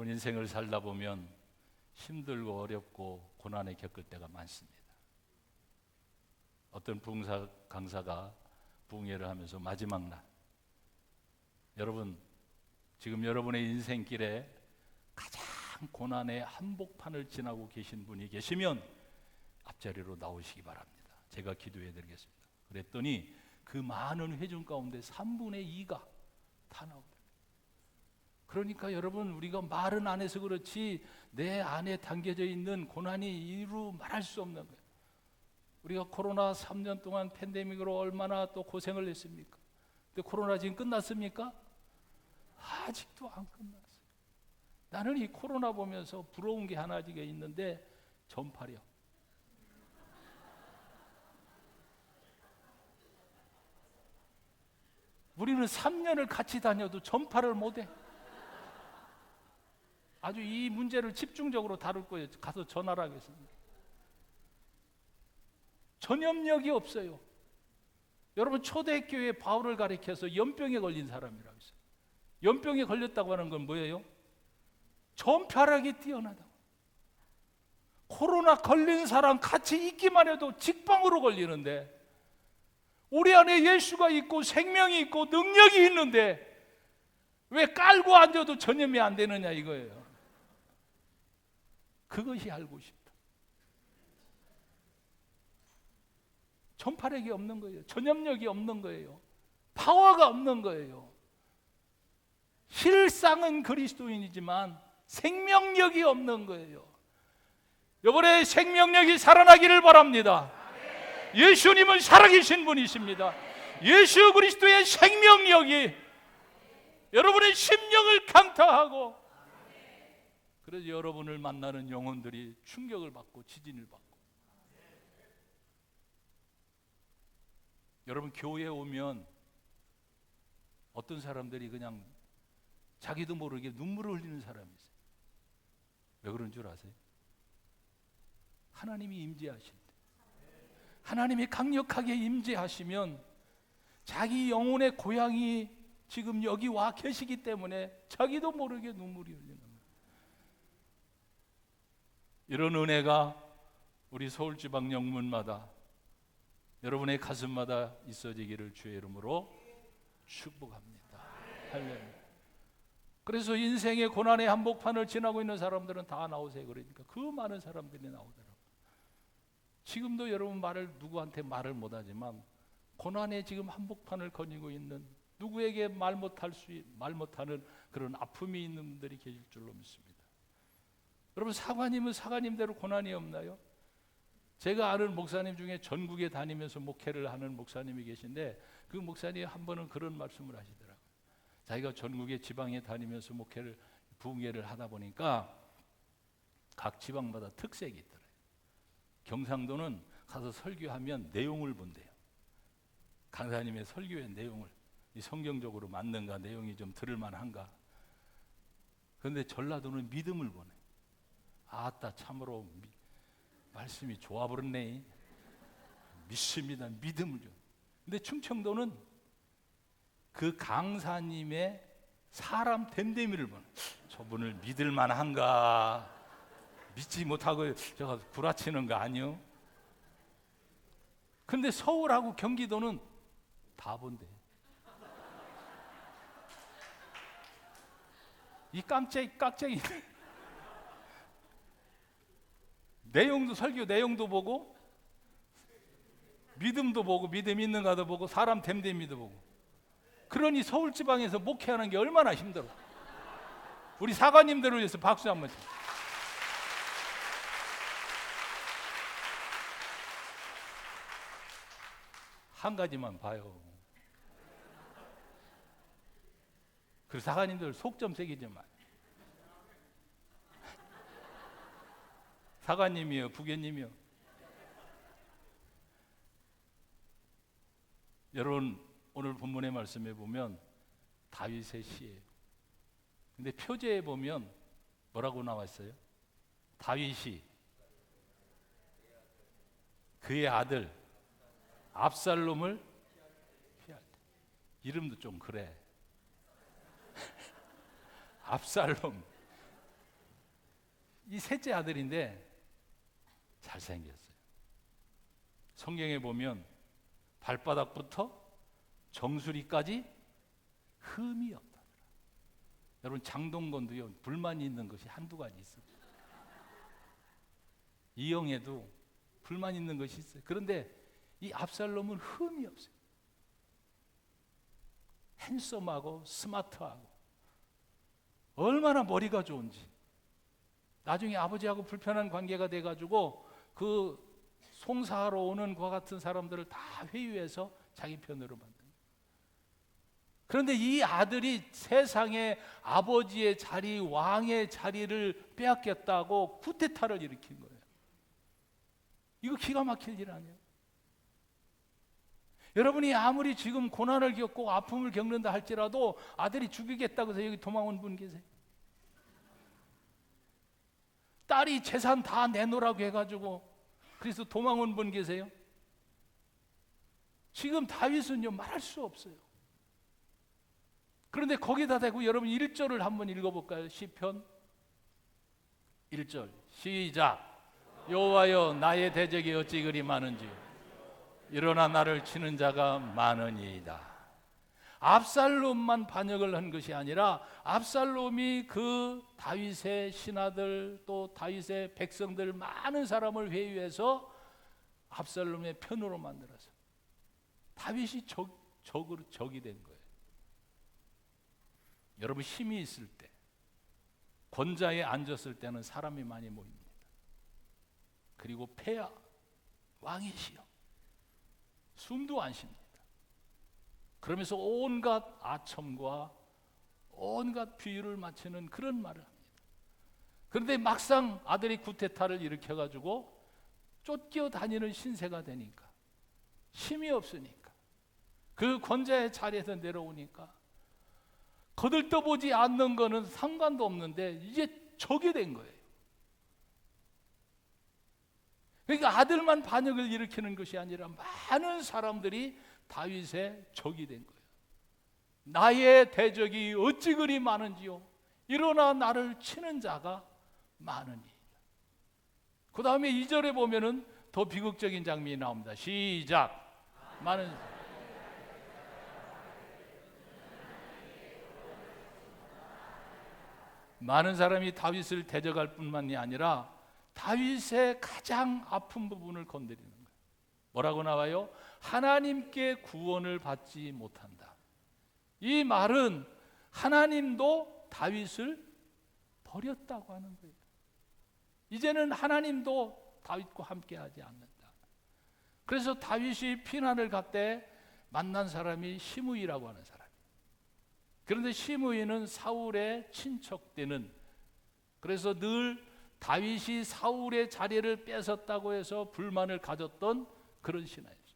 여러분, 인생을 살다 보면 힘들고 어렵고 고난을 겪을 때가 많습니다. 어떤 부흥사 강사가 부흥회를 하면서 마지막 날, 여러분 지금 여러분의 인생길에 가장 고난의 한복판을 지나고 계신 분이 계시면 앞자리로 나오시기 바랍니다. 제가 기도해 드리겠습니다. 그랬더니 그 많은 회중 가운데 3분의 2가 다 나오더라고요. 그러니까 여러분, 우리가 말은 안 해서 그렇지 내 안에 담겨져 있는 고난이 이루 말할 수 없는 거예요. 우리가 코로나 3년 동안 팬데믹으로 얼마나 또 고생을 했습니까? 근데 코로나 지금 끝났습니까? 아직도 안 끝났어요. 나는 이 코로나 보면서 부러운 게 하나 있는데 전파력. 우리는 3년을 같이 다녀도 전파를 못해. 아주 이 문제를 집중적으로 다룰 거예요. 가서 전화를 하겠습니다. 전염력이 없어요. 여러분, 초대교회 바울을 가리켜서 연병에 걸린 사람이라고 했어요. 연병에 걸렸다고 하는 건 뭐예요? 전파력이 뛰어나다고. 코로나 걸린 사람 같이 있기만 해도 직방으로 걸리는데, 우리 안에 예수가 있고 생명이 있고 능력이 있는데 왜 깔고 앉아도 전염이 안 되느냐 이거예요. 그것이 알고 싶다. 전파력이 없는 거예요. 전염력이 없는 거예요. 파워가 없는 거예요. 실상은 그리스도인이지만 생명력이 없는 거예요. 이번에 생명력이 살아나기를 바랍니다. 예수님은 살아계신 분이십니다. 예수 그리스도의 생명력이 여러분의 심령을 강타하고, 그래서 여러분을 만나는 영혼들이 충격을 받고 지진을 받고. 여러분, 교회에 오면 어떤 사람들이 그냥 자기도 모르게 눈물을 흘리는 사람이 있어요. 왜 그런 줄 아세요? 하나님이 임재하실 때, 하나님이 강력하게 임재하시면 자기 영혼의 고향이 지금 여기 와 계시기 때문에 자기도 모르게 눈물이 흘리는 거예요. 이런 은혜가 우리 서울지방 영문마다, 여러분의 가슴마다 있어지기를 주의 이름으로 축복합니다. 할렐루야. 그래서 인생의 고난의 한복판을 지나고 있는 사람들은 다 나오세요. 그러니까 그 많은 사람들이 나오더라고요. 지금도 여러분 누구한테 말을 못하지만 고난의 지금 한복판을 거니고 있는, 누구에게 말 못하는 그런 아픔이 있는 분들이 계실 줄로 믿습니다. 여러분, 사관님은 사관님대로 고난이 없나요? 제가 아는 목사님 중에 전국에 다니면서 목회를 하는 목사님이 계신데, 그 목사님이 한 번은 그런 말씀을 하시더라고요. 자기가 전국의 지방에 다니면서 부흥회를 하다 보니까 각 지방마다 특색이 있더라고요. 경상도는 가서 설교하면 내용을 본대요. 강사님의 설교의 내용을, 이 성경적으로 맞는가, 내용이 좀 들을만한가. 그런데 전라도는 믿음을 보네. 아따, 참으로 말씀이 좋아 버렸네. 믿습니다. 믿음을 줘. 근데 충청도는 그 강사님의 사람 됨됨이를 보네. 저분을 믿을 만한가, 믿지 못하고 제가 구라치는 거 아니요? 근데 서울하고 경기도는 다 본대. 이 깍쟁이 내용도, 설교 내용도 보고, 믿음도 보고, 믿음 있는가도 보고, 사람 됨됨이도 보고. 그러니 서울지방에서 목회하는 게 얼마나 힘들어. 우리 사관님들을 위해서 박수 한번 쳐. 한 가지만 봐요. 그 사관님들 속 좀 새기지 마요. 사관님이요, 부교님이요. 여러분, 오늘 본문의 말씀에 보면 다윗의 시예요. 근데 표제에 보면 뭐라고 나왔어요? 다윗이 그의 아들 압살롬을 피할 때. 이름도 좀 그래. 압살롬. 이 셋째 아들인데 잘생겼어요. 성경에 보면 발바닥부터 정수리까지 흠이 없다. 여러분 장동건도요 불만이 있는 것이 한두 가지 있어요. 이영애도 불만 있는 것이 있어요. 그런데 이 압살롬은 흠이 없어요. 핸섬하고 스마트하고 얼마나 머리가 좋은지. 나중에 아버지하고 불편한 관계가 돼가지고 그 송사하러 오는 그와 같은 사람들을 다 회유해서 자기 편으로 만든 거예요. 그런데 이 아들이 세상에 아버지의 자리, 왕의 자리를 빼앗겼다고 쿠데타를 일으킨 거예요. 이거 기가 막힐 일 아니에요? 여러분이 아무리 지금 고난을 겪고 아픔을 겪는다 할지라도 아들이 죽이겠다고 해서 여기 도망온 분 계세요? 딸이 재산 다 내놓으라고 해가지고 그래서 도망온 분 계세요? 지금 다윗은요 말할 수 없어요. 그런데 거기다 대고 여러분 1절을 한번 읽어볼까요? 시편 1절 시작. 여호와여 나의 대적이 어찌 그리 많은지 일어나 나를 치는 자가 많으니이다. 압살롬만 반역을 한 것이 아니라 압살롬이 그 다윗의 신하들 또 다윗의 백성들 많은 사람을 회유해서 압살롬의 편으로 만들어서 다윗이 적이 된 거예요. 여러분 힘이 있을 때 권좌에 앉았을 때는 사람이 많이 모입니다. 그리고 폐하 왕이시여 숨도 안 쉽니다. 그러면서 온갖 아첨과 온갖 비유를 맞추는 그런 말을 합니다. 그런데 막상 아들이 쿠데타를 일으켜가지고 쫓겨 다니는 신세가 되니까 힘이 없으니까 그 권좌의 자리에서 내려오니까 거들떠보지 않는 거는 상관도 없는데 이제 적이 된 거예요. 그러니까 아들만 반역을 일으키는 것이 아니라 많은 사람들이 다윗의 적이 된 거예요. 나의 대적이 어찌 그리 많은지요 일어나 나를 치는 자가 많으니. 그 다음에 2절에 보면은 더 비극적인 장면이 나옵니다. 시작. 많은 사람이 다윗을 대적할 뿐만이 아니라 다윗의 가장 아픈 부분을 건드리는 거예요. 뭐라고 나와요? 하나님께 구원을 받지 못한다. 이 말은 하나님도 다윗을 버렸다고 하는 거예요. 이제는 하나님도 다윗과 함께하지 않는다. 그래서 다윗이 피난을 갈 때 만난 사람이 시므이라고 하는 사람이에요. 그런데 시므이는 사울의 친척되는, 그래서 늘 다윗이 사울의 자리를 뺏었다고 해서 불만을 가졌던 그런 신하였어요.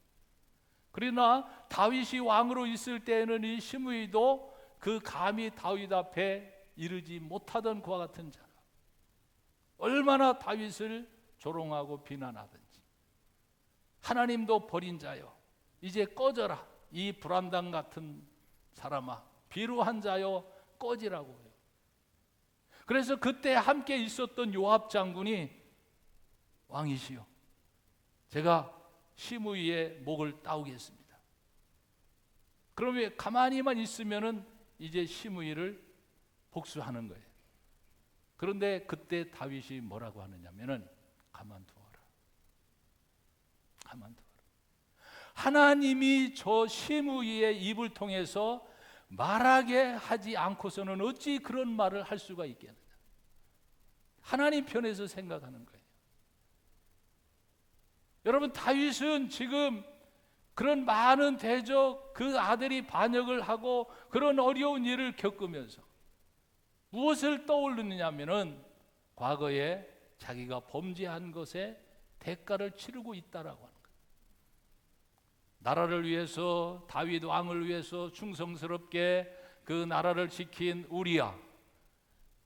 그러나 다윗이 왕으로 있을 때에는 이 시므이도 그 감히 다윗 앞에 이르지 못하던 그와 같은 자라. 얼마나 다윗을 조롱하고 비난하든지 하나님도 버린 자여 이제 꺼져라, 이 불안당 같은 사람아, 비루한 자여 꺼지라고 해요. 그래서 그때 함께 있었던 요압 장군이 왕이시여 제가 시므이의 목을 따오겠습니다. 그러면 가만히만 있으면은 이제 시므이를 복수하는 거예요. 그런데 그때 다윗이 뭐라고 하느냐면은 가만두어라. 가만두어라. 하나님이 저 시므이의 입을 통해서 말하게 하지 않고서는 어찌 그런 말을 할 수가 있겠느냐. 하나님 편에서 생각하는 거예요. 여러분 다윗은 지금 그런 많은 대적, 그 아들이 반역을 하고 그런 어려운 일을 겪으면서 무엇을 떠올리느냐면은 과거에 자기가 범죄한 것에 대가를 치르고 있다라고 하는 거예요. 나라를 위해서, 다윗 왕을 위해서 충성스럽게 그 나라를 지킨 우리야,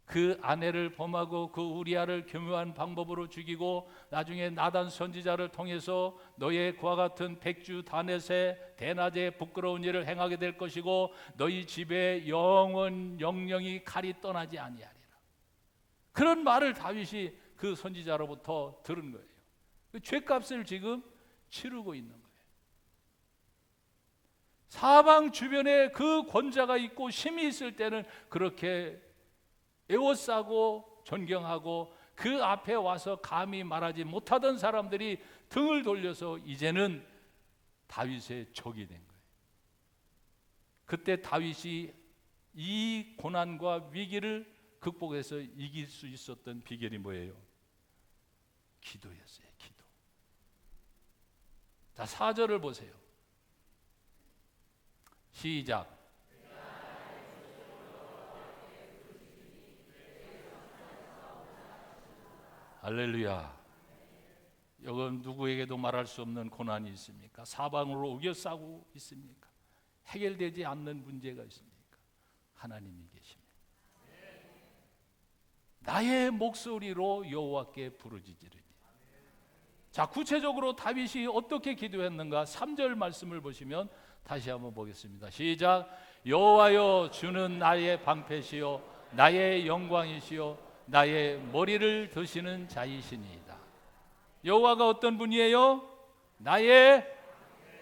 그 아내를 범하고 그 우리야를 교묘한 방법으로 죽이고 나중에 나단 선지자를 통해서 너의 그와 같은 백주 다넷의 대낮에 부끄러운 일을 행하게 될 것이고 너희 집에 영원히 칼이 떠나지 아니하리라. 그 그런 말을 다윗이 그 선지자로부터 들은 거예요. 그 죄값을 지금 치르고 있는 거예요. 사방 주변에 그 권자가 있고 힘이 있을 때는 그렇게 에워싸고 존경하고, 그 앞에 와서 감히 말하지 못하던 사람들이 등을 돌려서 이제는 다윗의 적이 된 거예요. 그때 다윗이 이 고난과 위기를 극복해서 이길 수 있었던 비결이 뭐예요? 기도였어요. 기도. 자, 4절을 보세요. 시작. 할렐루야. 이건 누구에게도 말할 수 없는 고난이 있습니까? 사방으로 우겨싸고 있습니까? 해결되지 않는 문제가 있습니까? 하나님이 계십니다. 나의 목소리로 여호와께 부르짖으리니. 자, 구체적으로 다윗이 어떻게 기도했는가? 3절 말씀을 보시면 다시 한번 보겠습니다. 시작. 여호와여, 주는 나의 방패시요 나의 영광이시요 나의 머리를 드시는 자이시니이다. 여호와가 어떤 분이에요? 나의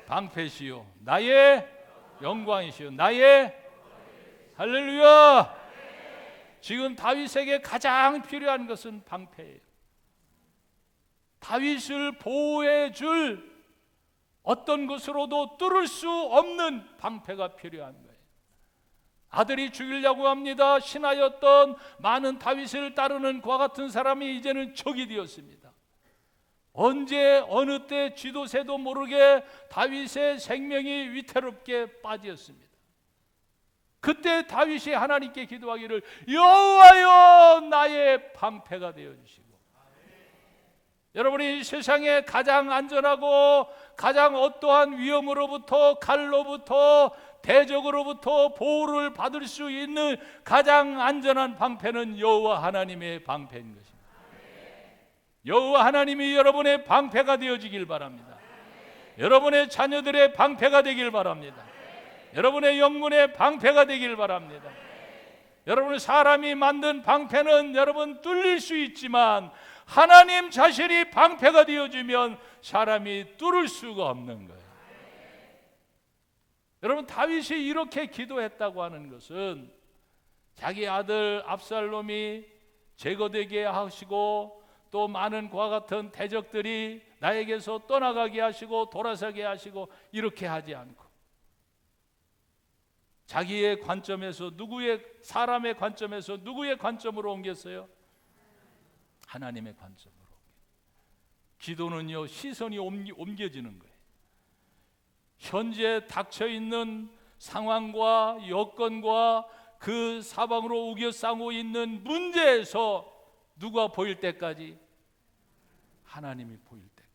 방패시요 나의 영광이시요 나의, 할렐루야. 지금 다윗에게 가장 필요한 것은 방패예요. 다윗을 보호해 줄 어떤 것으로도 뚫을 수 없는 방패가 필요한 거예요. 아들이 죽이려고 합니다. 신하였던 많은 다윗을 따르는 그와 같은 사람이 이제는 적이 되었습니다. 언제 어느 때 쥐도 새도 모르게 다윗의 생명이 위태롭게 빠졌습니다. 그때 다윗이 하나님께 기도하기를 여호와여, 나의 방패가 되어주시고. 여러분이 세상에 가장 안전하고 가장 어떠한 위험으로부터, 칼로부터, 대적으로부터 보호를 받을 수 있는 가장 안전한 방패는 여호와 하나님의 방패인 것입니다. 여호와 하나님이 여러분의 방패가 되어지길 바랍니다. 여러분의 자녀들의 방패가 되길 바랍니다. 여러분의 영문의 방패가 되길 바랍니다. 여러분, 사람이 만든 방패는 여러분 뚫릴 수 있지만 하나님 자신이 방패가 되어주면 사람이 뚫을 수가 없는 거예요. 여러분, 다윗이 이렇게 기도했다고 하는 것은 자기 아들 압살롬이 제거되게 하시고 또 많은 그와 같은 대적들이 나에게서 떠나가게 하시고 돌아서게 하시고 이렇게 하지 않고 자기의 관점에서, 누구의, 사람의 관점에서 누구의 관점으로 옮겼어요? 하나님의 관점으로. 기도는요, 시선이 옮겨지는 거예요. 현재 닥쳐있는 상황과 여건과 그 사방으로 우겨싸고 있는 문제에서 누가 보일 때까지? 하나님이 보일 때까지.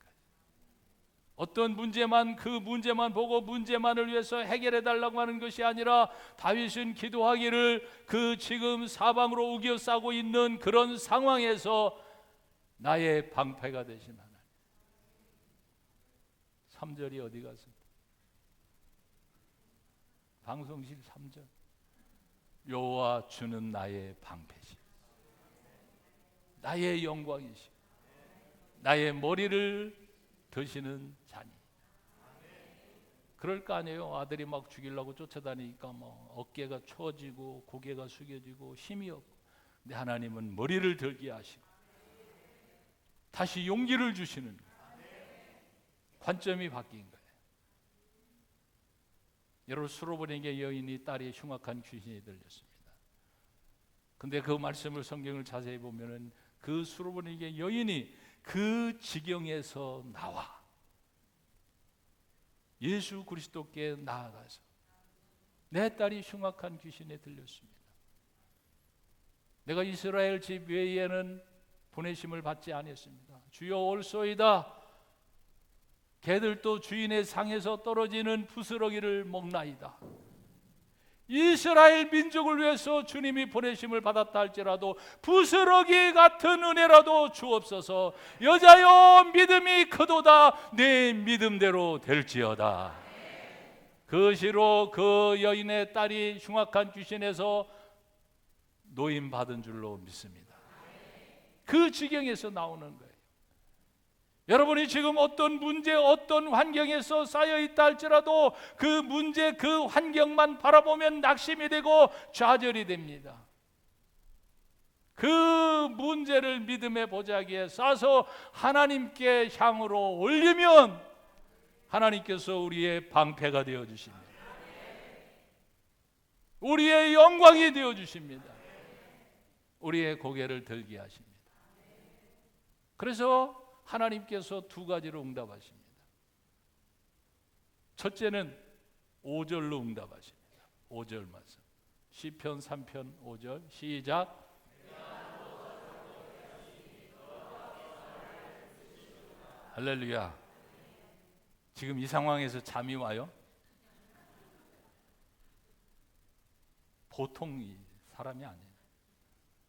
어떤 문제만, 그 문제만 보고 문제만을 위해서 해결해 달라고 하는 것이 아니라 다윗은 기도하기를 그 지금 사방으로 우겨싸고 있는 그런 상황에서 나의 방패가 되신 하나님. 3절이 어디 갔습니까? 방송실 3절. 여호와 주는 나의 방패시, 나의 영광이시, 나의 머리를 드시는 자니. 그럴 거 아니에요. 아들이 막 죽이려고 쫓아다니니까 뭐 어깨가 처지고 고개가 숙여지고 힘이 없고, 근데 하나님은 머리를 들게 하시고 다시 용기를 주시는 거예요. 관점이 바뀐 거예요. 여러분, 수로보니게 여인이 딸이 흉악한 귀신이 들렸습니다. 근데 그 말씀을, 성경을 자세히 보면은 그 수로보니게 여인이 그 지경에서 나와 예수 그리스도께 나아가서 내 딸이 흉악한 귀신에 들렸습니다. 내가 이스라엘 집 외에는 보내심을 받지 않았습니다. 주여 올소이다. 개들도 주인의 상에서 떨어지는 부스러기를 먹나이다. 이스라엘 민족을 위해서 주님이 보내심을 받았다 할지라도 부스러기 같은 은혜라도 주옵소서. 여자여, 믿음이 크도다. 내 믿음대로 될지어다. 그 시로 그 여인의 딸이 흉악한 귀신에서 노임 받은 줄로 믿습니다. 그 지경에서 나오는 거예요. 여러분이 지금 어떤 문제, 어떤 환경에서 쌓여 있다 할지라도 그 문제, 그 환경만 바라보면 낙심이 되고 좌절이 됩니다. 그 문제를 믿음의 보자기에 싸서 하나님께 향으로 올리면 하나님께서 우리의 방패가 되어 주십니다. 우리의 영광이 되어 주십니다. 우리의 고개를 들게 하십니다. 그래서 하나님께서 두 가지로 응답하십니다. 첫째는 5절로 응답하십니다. 5절 말씀. 시편 3편 5절 시작. 할렐루야. 지금 이 상황에서 잠이 와요? 보통 사람이 아니에요.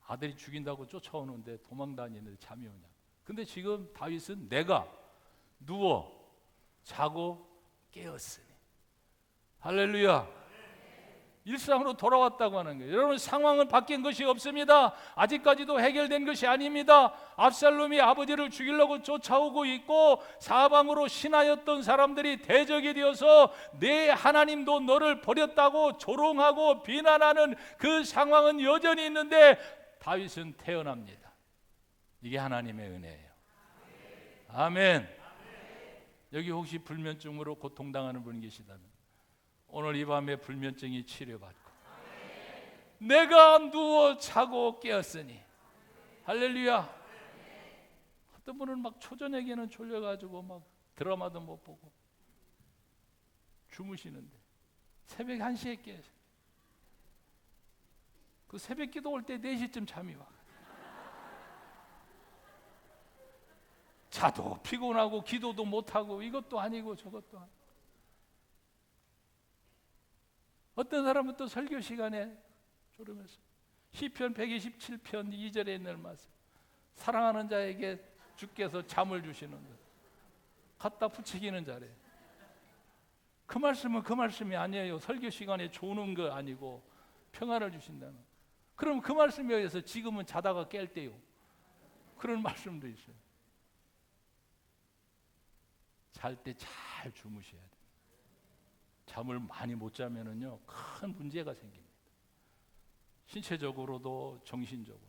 아들이 죽인다고 쫓아오는데 도망다니는데 잠이 오냐. 근데 지금 다윗은 내가 누워 자고 깨었으니. 할렐루야. 일상으로 돌아왔다고 하는 거예요. 여러분, 상황은 바뀐 것이 없습니다. 아직까지도 해결된 것이 아닙니다. 압살롬이 아버지를 죽이려고 쫓아오고 있고 사방으로 신하였던 사람들이 대적이 되어서 내 하나님도 너를 버렸다고 조롱하고 비난하는 그 상황은 여전히 있는데 다윗은 태어납니다. 이게 하나님의 은혜예요. 아멘. 여기 혹시 불면증으로 고통당하는 분이 계시다면 오늘 이 밤에 불면증이 치료받고 내가 누워 자고 깨었으니. 할렐루야. 어떤 분은 막 초저녁에는 졸려가지고 막 드라마도 못 보고 주무시는데 새벽 1시에 깨어요. 그 새벽 기도 올 때 4시쯤 잠이 와. 자도 피곤하고 기도도 못하고 이것도 아니고 저것도 아니고. 어떤 사람은 또 설교 시간에 졸으면서 시편 127편 2절에 있는 말씀, 사랑하는 자에게 주께서 잠을 주시는 것 갖다 부추기는 자래. 그 말씀은 그 말씀이 아니에요. 설교 시간에 조는 거 아니고 평안을 주신다는. 그럼 그 말씀에 의해서 지금은 자다가 깰 때요. 그런 말씀도 있어요. 잘 때 잘 주무셔야 돼요. 잠을 많이 못 자면은요 큰 문제가 생깁니다. 신체적으로도 정신적으로.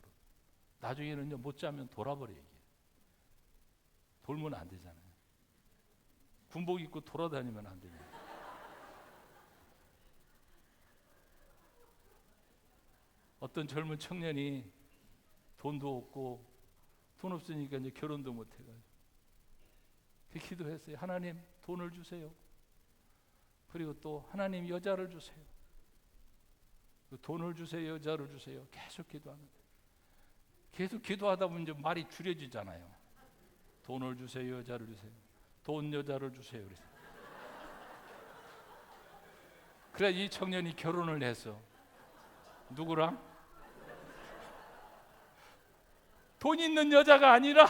나중에는요 못 자면 돌아버려요. 돌면 안 되잖아요. 군복 입고 돌아다니면 안 됩니다. 어떤 젊은 청년이 돈도 없고 돈 없으니까 이제 결혼도 못 해가지고 기도했어요. 하나님 돈을 주세요. 그리고 또 하나님 여자를 주세요. 돈을 주세요. 여자를 주세요. 계속 기도하는데 계속 기도하다 보면 좀 말이 줄여지잖아요. 돈을 주세요. 여자를 주세요. 돈 여자를 주세요. 그래 이 청년이 결혼을 해서 누구랑? 돈 있는 여자가 아니라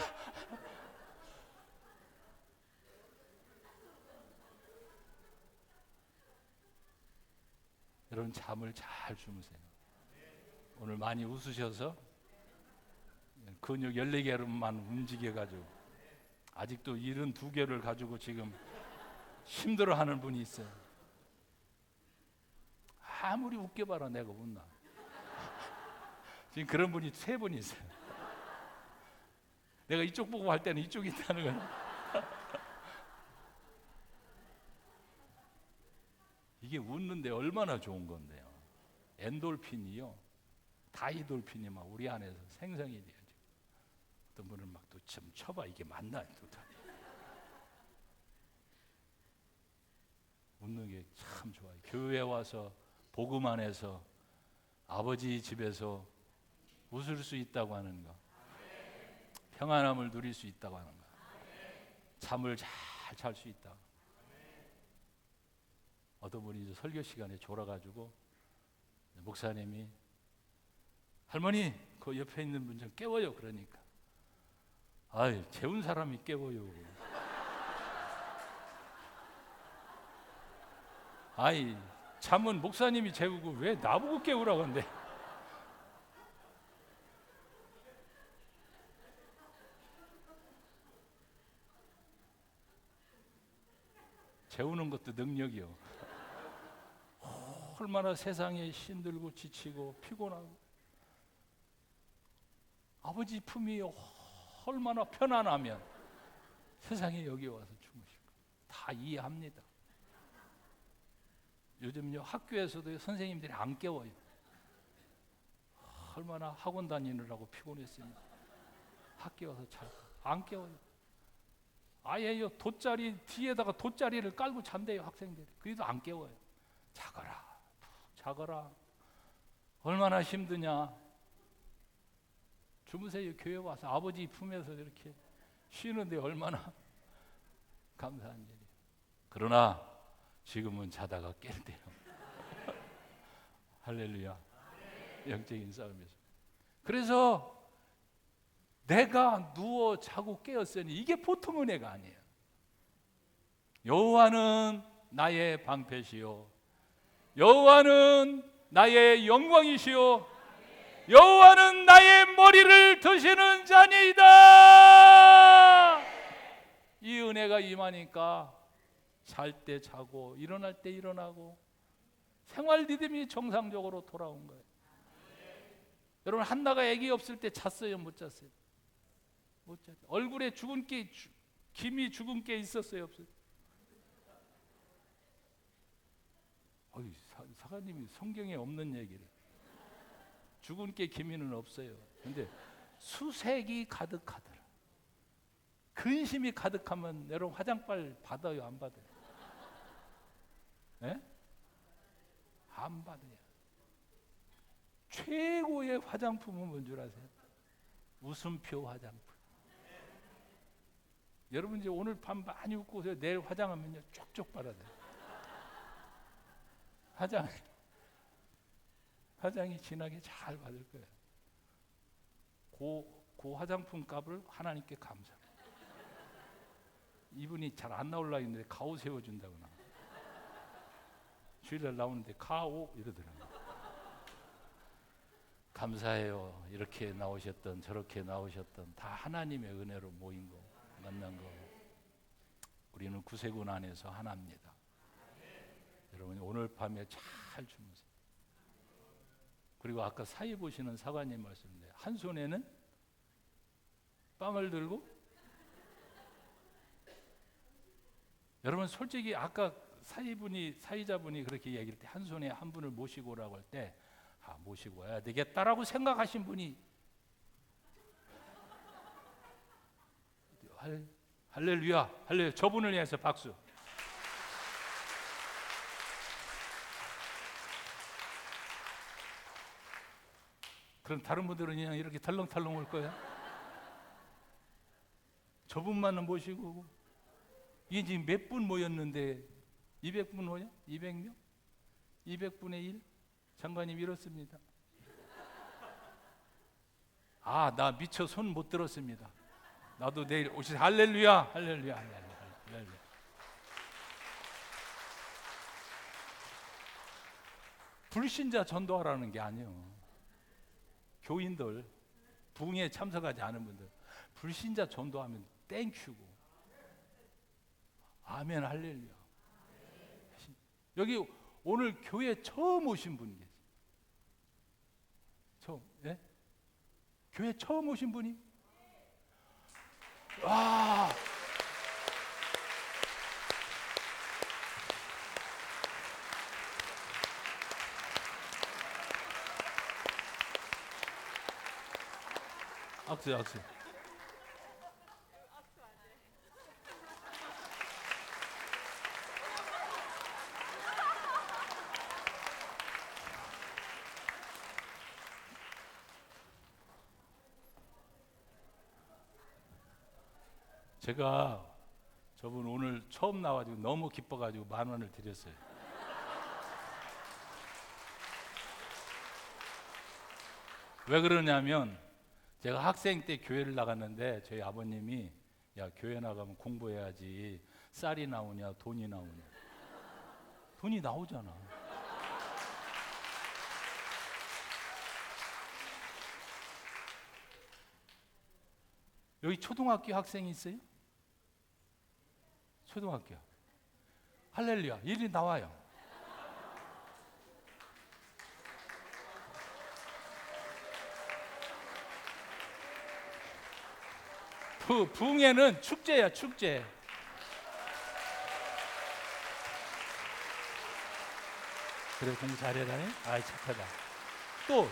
여러분 잠을 잘 주무세요. 오늘 많이 웃으셔서 근육 14개로만 움직여가지고 아직도 72개를 가지고 지금 힘들어하는 분이 있어요. 아무리 웃겨봐라 내가 웃나. 지금 그런 분이 3분 있어요. 내가 이쪽 보고 할 때는 이쪽이 있다는 거야. 이게 웃는데 얼마나 좋은 건데요. 엔돌핀이요, 다이돌핀이 막 우리 안에서 생성이 돼요. 어떤 분은 막 또 좀 쳐봐 이게 맞나 또 웃는 게 참 좋아요. 교회에 와서 복음 안에서 아버지 집에서 웃을 수 있다고 하는 거, 평안함을 누릴 수 있다고 하는 거, 잠을 잘 잘 수 있다. 어떤 분이 이제 설교 시간에 졸아가지고 목사님이 할머니 그 옆에 있는 분 좀 깨워요. 그러니까 아이 재운 사람이 깨워요. 아이 잠은 목사님이 재우고 왜 나보고 깨우라고 한대. 재우는 것도 능력이요. 얼마나 세상에 힘들고 지치고 피곤하고 아버지 품이 얼마나 편안하면 세상에 여기 와서 주무실까. 다 이해합니다. 요즘요 학교에서도 선생님들이 안 깨워요. 얼마나 학원 다니느라고 피곤했습니다. 학교 와서 잘 안 깨워요. 아예요 돗자리 뒤에다가 돗자리를 깔고 잔대요 학생들이. 그래도 안 깨워요. 자거라 자거라. 얼마나 힘드냐. 주무세요. 교회 와서 아버지 품에서 이렇게 쉬는데 얼마나 감사한 일이에요. 그러나 지금은 자다가 깰 때요. 할렐루야. 영적인 싸움에서. 그래서 내가 누워 자고 깨었으니 이게 보통 은혜가 아니에요. 여호와는 나의 방패시요 여호와는 나의 영광이시요 여호와는 나의 머리를 드시는 자니이다. 이 은혜가 임하니까 잘 때 자고 일어날 때 일어나고 생활 리듬이 정상적으로 돌아온 거예요. 여러분 한나가 아기 없을 때 잤어요? 못 잤어요? 못 잤어요. 얼굴에 죽은 게 김이 죽은 게 있었어요? 없어요? 사관님이 성경에 없는 얘기를. 죽은 게 기미는 없어요. 근데 수색이 가득하더라. 근심이 가득하면 여러분 화장빨 받아요? 안 받아요? 예? 안 받아요. 최고의 화장품은 뭔 줄 아세요? 웃음표 화장품. 여러분 이제 오늘 밤 많이 웃고 오세요. 내일 화장하면요 쪽쪽 빨아들어요. 화장이 진하게 잘 받을 거예요. 그 화장품 값을 하나님께 감사합니다. 이분이 잘 안 나올라 했는데 가오 세워준다거나 주일날 나오는데 가오 이러더라고요. 감사해요. 이렇게 나오셨던 저렇게 나오셨던 다 하나님의 은혜로 모인 거 만난 거. 우리는 구세군 안에서 하나입니다. 여러분 오늘 밤에 잘 주무세요. 그리고 아까 사이 보시는 사관님 말씀인데 한 손에는 빵을 들고 여러분 솔직히 아까 사이자분이 그렇게 얘기할 때 한 손에 한 분을 모시고 오라고 할 때 모시고 와야 되겠다라고 생각하신 분이 할렐루야 할렐루야. 저분을 위해서 박수. 그럼 다른 분들은 그냥 이렇게 덜렁덜렁 올 거야? 저분만은 모시고 이게 지금 몇 분 모였는데 200분 모여? 200명? 200분의 1? 장관님 이렇습니다. 나 미처 손 못 들었습니다. 나도 내일 오실 할렐루야 할렐루야 할렐루야. 불신자 전도하라는 게 아니에요. 교인들 부흥에 참석하지 않은 분들 불신자 전도하면 땡큐고 아멘 할렐루야. 여기 오늘 교회 처음 오신 분이 계세요. 처음, 예? 교회 처음 오신 분이? 와. 악수. 제가 저분 오늘 처음 나와가지고 너무 기뻐가지고 10,000원을 드렸어요. 왜 그러냐면 제가 학생 때 교회를 나갔는데 저희 아버님이 야 교회 나가면 공부해야지 쌀이 나오냐 돈이 나오냐. 돈이 나오잖아. 여기 초등학교 학생이 있어요? 초등학교 할렐루야. 일이 나와요. 붕에는 축제야, 축제. 그래, 공부 잘해라. 아이, 착하다.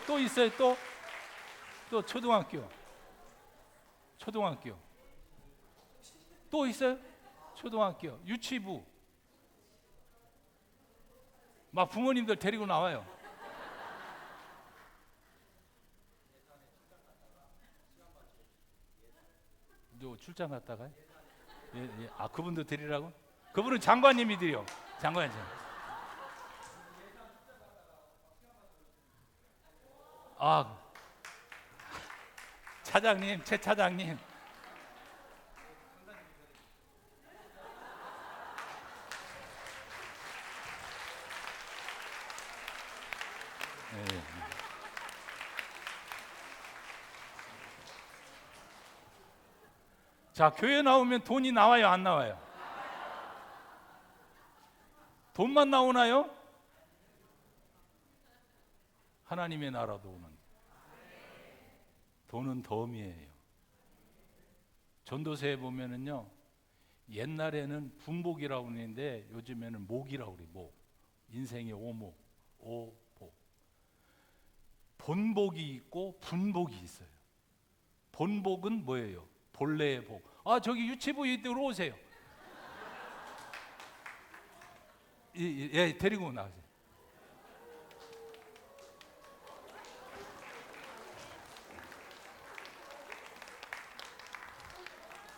또 있어요, 또 초등학교. 또 있어요? 초등학교, 유치부. 막 부모님들 데리고 나와요. 너 출장 갔다가요? 예. 아, 그분도 드리라고? 그분은 장관님이 드려. 장관님. 아, 차장님, 최 차장님. 예. 자, 교회 나오면 돈이 나와요, 안 나와요? 돈만 나오나요? 하나님의 나라도 오는. 돈은 덤이에요. 전도서에 보면은요, 옛날에는 분복이라고 하는데 요즘에는 목이라고 그래요. 목. 인생의 오목, 오복. 본복이 있고 분복이 있어요. 본복은 뭐예요? 본래의 복. 아, 저기 유치부 이대로 오세요. 예, 데리고 나가세요.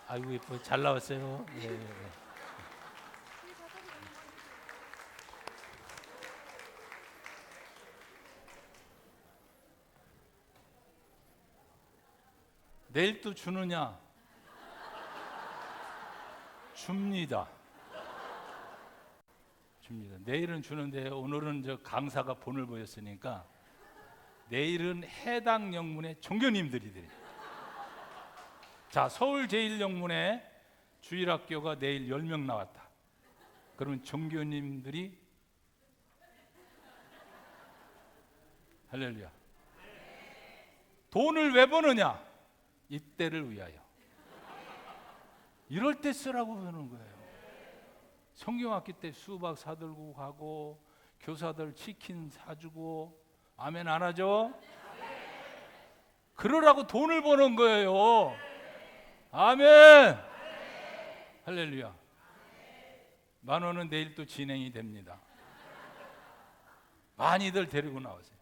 아이고, 예뻐. 잘 나왔어요. 예. 내일 또 주느냐? 줍니다. 내일은 주는데 오늘은 저 강사가 본을 보였으니까 내일은 해당 영문의 종교님들이 드려요. 자, 서울제일영문에 주일학교가 내일 10명 나왔다. 그러면 종교님들이 할렐루야. 돈을 왜 버느냐? 이때를 위하여. 이럴 때 쓰라고 하는 거예요. 성경학기 때 수박 사들고 가고 교사들 치킨 사주고 아멘 안 하죠? 그러라고 돈을 버는 거예요. 아멘. 할렐루야. 10,000원은 내일 또 진행이 됩니다. 많이들 데리고 나오세요.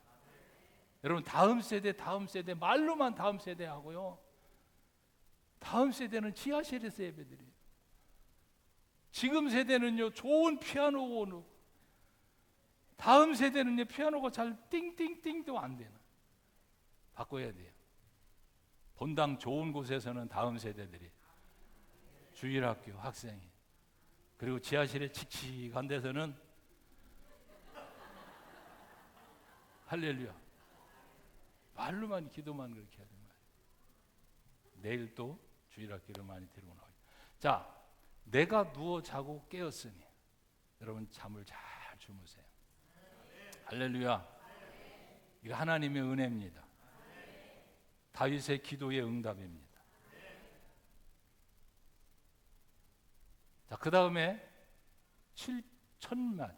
여러분, 다음 세대 말로만 다음 세대 하고요. 다음 세대는 지하실에서 예배드려요. 지금 세대는요, 좋은 피아노가 오고, 다음 세대는요, 피아노가 잘 띵띵띵도 안 되는. 바꿔야 돼요. 본당 좋은 곳에서는 다음 세대들이, 주일학교 학생이, 그리고 지하실에 칙칙한 데서는 할렐루야. 말로만 기도만 그렇게 하지 마요. 내일 또 주일학교를 많이 데리고 나와요. 자, 내가 누워 자고 깨었으니 여러분 잠을 잘 주무세요. 할렐루야. 이거 하나님의 은혜입니다. 다윗의 기도의 응답입니다. 자, 그 다음에 7천만,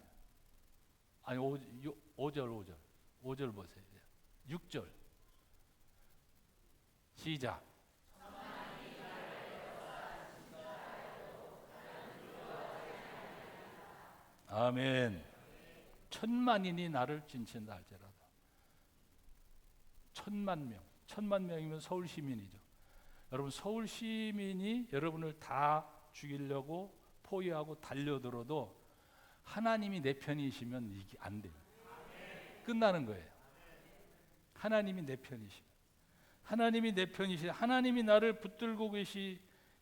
아니 5절 보세요. 6절 시작. 아멘. 1,000만인이 나를 찐친다 할지라도. 1,000만 명이면 서울 시민이죠. 여러분, 서울 시민이 여러분을 다 죽이려고 포위하고 달려들어도 하나님이 내 편이시면 이게 안 돼요. 끝나는 거예요. 하나님이 내 편이시면, 하나님이 내 편이시, 하나님이 나를 붙들고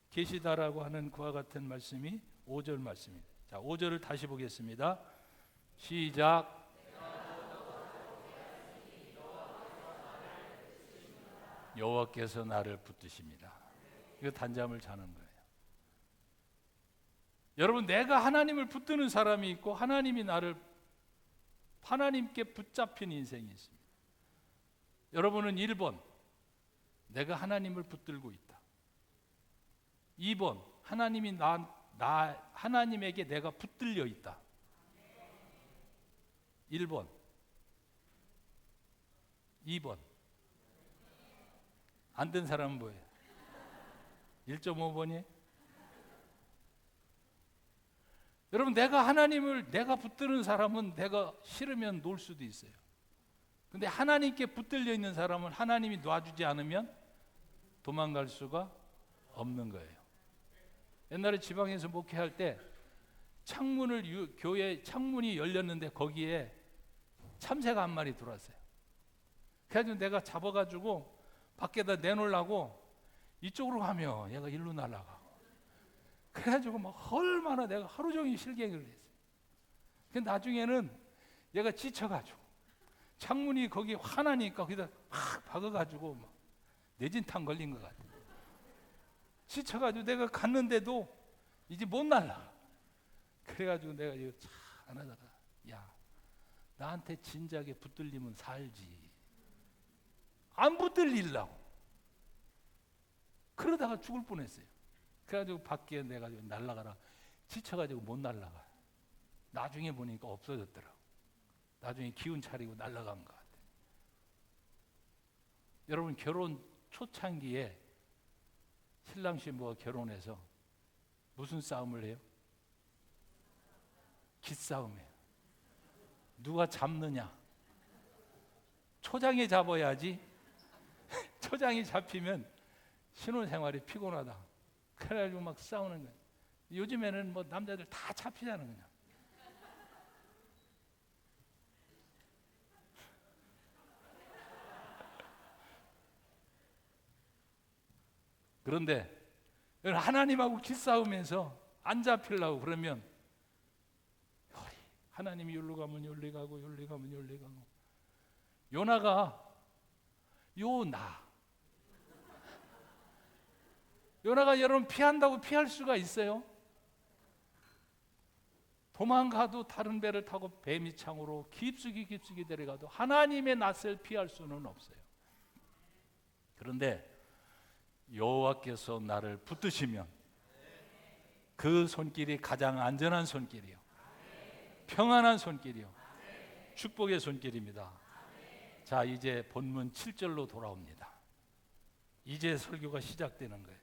계시다라고 하는 그와 같은 말씀이 5절 말씀입니다. 자, 5절을 다시 보겠습니다. 시작. 여호와께서 나를 붙드십니다. 이거 단잠을 자는 거예요. 여러분, 내가 하나님을 붙드는 사람이 있고 하나님께 붙잡힌 인생이 있습니다. 여러분은 1번, 내가 하나님을 붙들고 있다. 2번, 하나님에게 내가 붙들려 있다. 1번, 2번. 안 된 사람은 뭐예요? 1.5번이에요? 여러분, 내가 붙드는 사람은 내가 싫으면 놓을 수도 있어요. 근데 하나님께 붙들려 있는 사람은 하나님이 놔주지 않으면 도망갈 수가 없는 거예요. 옛날에 지방에서 목회할 때 교회 창문이 열렸는데 거기에 참새가 한 마리 들어왔어요. 그래가지고 내가 잡아가지고 밖에다 내놓으려고 이쪽으로 가면 얘가 일로 날아가고, 그래가지고 막 얼마나 내가 하루 종일 실갱이를 했어요. 근데 나중에는 얘가 지쳐가지고 창문이 거기 화나니까 거기다 막 박아가지고 막 내진탕 걸린 것 같아요. 지쳐가지고 내가 갔는데도 이제 못 날아가. 그래가지고 내가 이거 참 안 하다가, 야, 나한테 진작에 붙들리면 살지, 안 붙들리려고 그러다가 죽을 뻔했어요. 그래가지고 밖에 내가지고 날아가라 지쳐가지고 못 날아가. 나중에 보니까 없어졌더라고. 나중에 기운 차리고 날아간 것 같아요. 여러분, 결혼 초창기에 신랑 신부가 결혼해서 무슨 싸움을 해요? 기싸움이에요. 누가 잡느냐? 초장에 잡아야지. 초장이 잡히면 신혼생활이 피곤하다. 그래가지고 막 싸우는 거예요. 요즘에는 뭐 남자들 다 잡히잖아 그냥. 그런데 하나님하고 기싸우면서 안 잡히려고 그러면 하나님이 여기로 가면 여기 가고 여기 가면 여기 가고. 요나가 요나가 여러분 피한다고 피할 수가 있어요? 도망가도 다른 배를 타고 뱀이 창으로 깊숙이 데려가도 하나님의 낯을 피할 수는 없어요. 그런데 여호와께서 나를 붙드시면 그 손길이 가장 안전한 손길이요, 평안한 손길이요, 축복의 손길입니다. 자, 이제 본문 7절로 돌아옵니다. 이제 설교가 시작되는 거예요.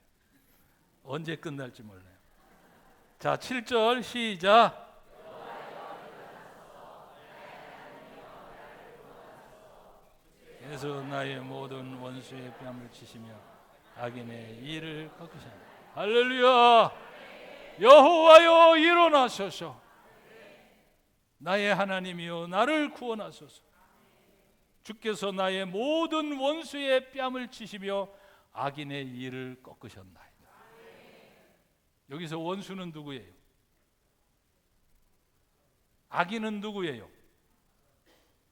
언제 끝날지 몰라요. 자, 7절 시작. 그래서 나의 모든 원수의 뺨을 치시며 악인의 이를 꺾으시며. 할렐루야. 여호와여 일어나소서. 나의 하나님이여 나를 구원하소서. 주께서 나의 모든 원수의 뺨을 치시며 악인의 이를 꺾으셨나이다. 여기서 원수는 누구예요? 악인은 누구예요?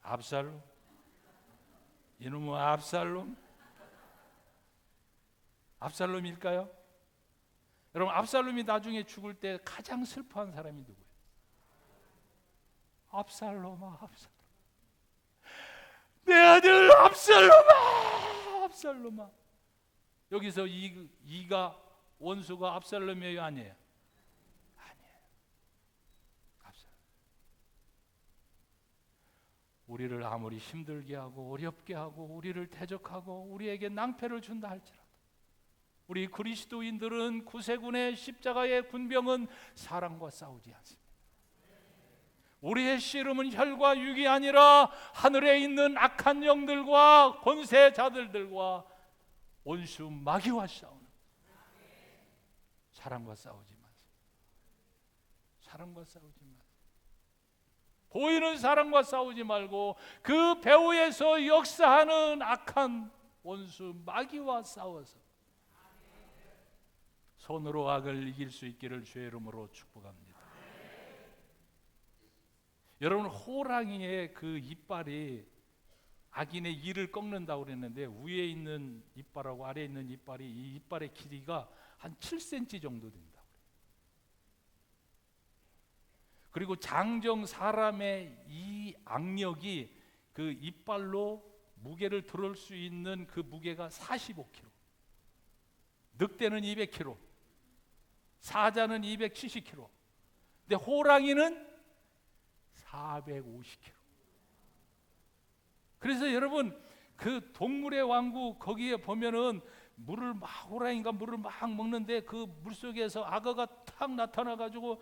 압살롬. 이놈의 압살롬? 압살롬일까요? 여러분, 압살롬이 나중에 죽을 때 가장 슬퍼한 사람이 누구예요? 압살롬아, 압살롬. 내 아들 압살롬아, 압살롬아. 여기서 이가 원수가 압살롬이에요, 아니에요? 아니에요. 압살롬. 우리를 아무리 힘들게 하고 어렵게 하고 우리를 대적하고 우리에게 낭패를 준다 할지라도 우리 그리스도인들은 구세군의 십자가의 군병은 사랑과 싸우지 않습니다. 우리의 씨름은 혈과 육이 아니라 하늘에 있는 악한 영들과 권세자들과 원수 마귀와 싸우는, 사랑과 싸우지 마세요. 사랑과 싸우지 마세요. 보이는 사랑과 싸우지 말고 그 배후에서 역사하는 악한 원수 마귀와 싸워서 손으로 악을 이길 수 있기를 주의 이름으로 축복합니다. 여러분, 호랑이의 그 이빨이 악인의 이를 꺾는다고 그랬는데 위에 있는 이빨하고 아래에 있는 이빨이, 이 이빨의 길이가 한 7cm 정도 된다고 그래요. 그리고 장정 사람의 이 악력이 그 이빨로 무게를 들을 수 있는 그 무게가 45kg, 늑대는 200kg, 사자는 270kg, 근데 호랑이는 450kg. 그래서 여러분 그 동물의 왕국 거기에 보면은 물을 막 호랑이가 물을 막 먹는데 그 물속에서 악어가 탁 나타나 가지고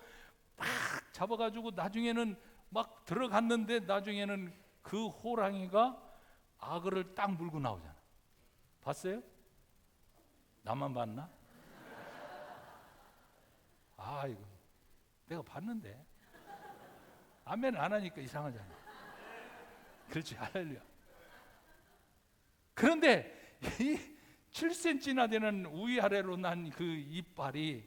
막 잡아 가지고 나중에는 막 들어갔는데 나중에는 그 호랑이가 악어를 딱 물고 나오잖아. 봤어요? 나만 봤나? 아, 이거 내가 봤는데 아멘 안 하니까 이상하잖아. 그렇지, 할렐루야. 그런데 이 7cm나 되는 위아래로 난 그 이빨이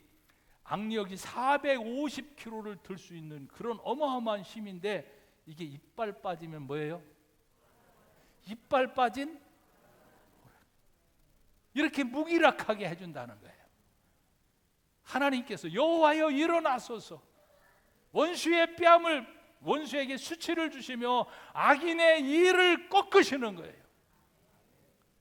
악력이 450kg를 들 수 있는 그런 어마어마한 힘인데, 이게 이빨 빠지면 뭐예요? 이빨 빠진 이렇게 무기력하게 해준다는 거예요. 하나님께서 여호와여 일어나소서, 원수의 뺨을, 원수에게 수치를 주시며 악인의 일을 꺾으시는 거예요.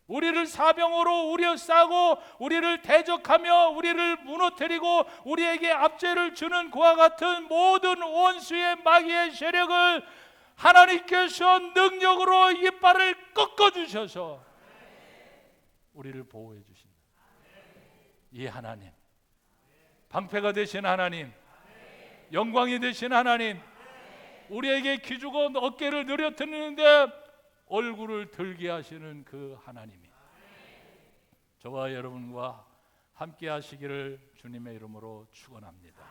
우리를 사병으로 우려싸고 우리를 대적하며 우리를 무너뜨리고 우리에게 압제를 주는 그와 같은 모든 원수의 마귀의 세력을 하나님께서 능력으로 이빨을 꺾어주셔서 우리를 보호해 주신다. 이 하나님, 방패가 되신 하나님, 영광이 되신 하나님, 우리에게 기주고 어깨를 늘어뜨리는데 얼굴을 들게 하시는 그 하나님이 저와 여러분과 함께 하시기를 주님의 이름으로 축원합니다.